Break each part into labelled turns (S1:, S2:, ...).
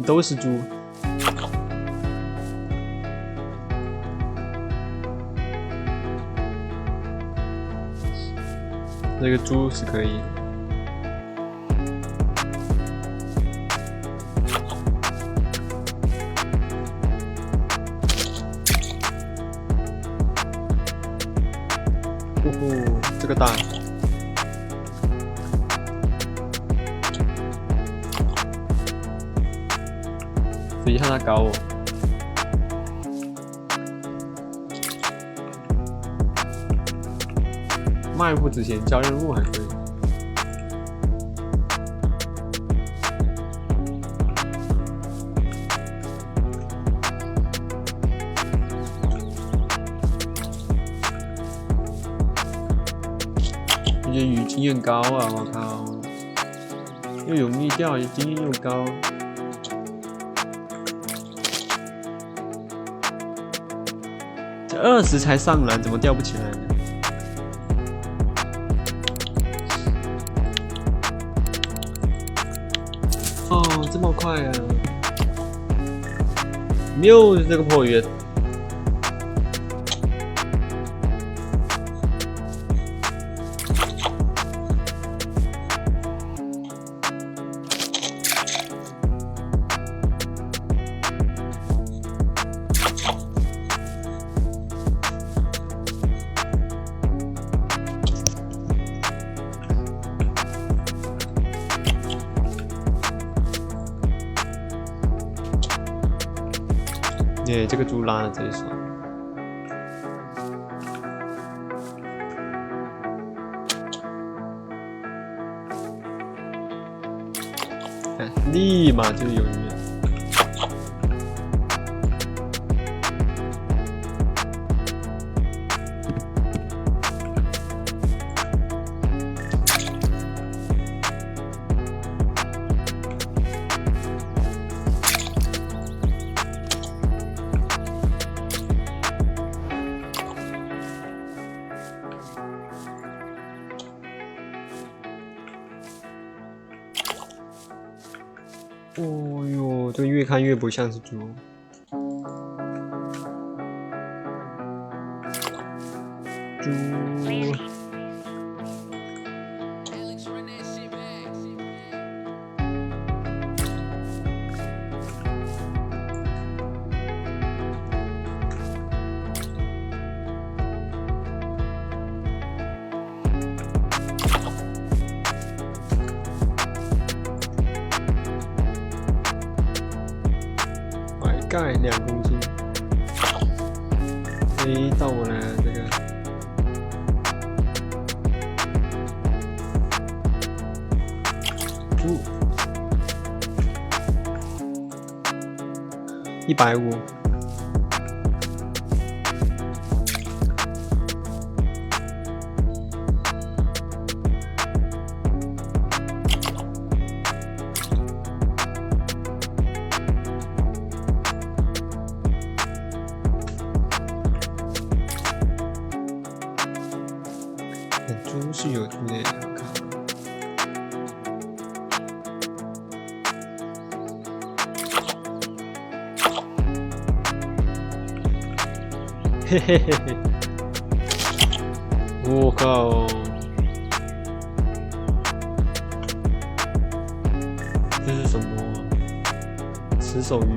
S1: 都是猪。这个猪是可以。呼呼，这个大。遗憾他搞我。迈步之前交任务还可以。我觉得语经验高啊！我靠，又容易掉，经验又高。这20才上篮，怎么掉不起来呢？哦，这么快啊！又是这个破约。耶，这个猪拉了这一手。看，立马就有约。哦哟，这越看越不像是猪。猪。钙2公斤，到我了这个。150。猪是有猪的，我靠！嘿嘿嘿嘿！我靠！这是什么？持手鱼？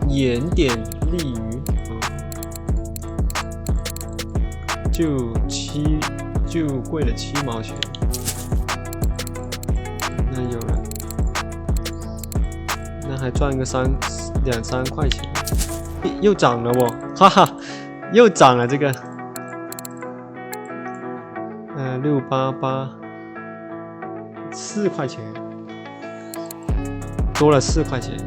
S1: 盐点鲤鱼，就贵了7毛钱。那有了，那还赚个2-3块钱，又涨了哦，哈哈，又涨了这个，688，4块钱，多了4块钱。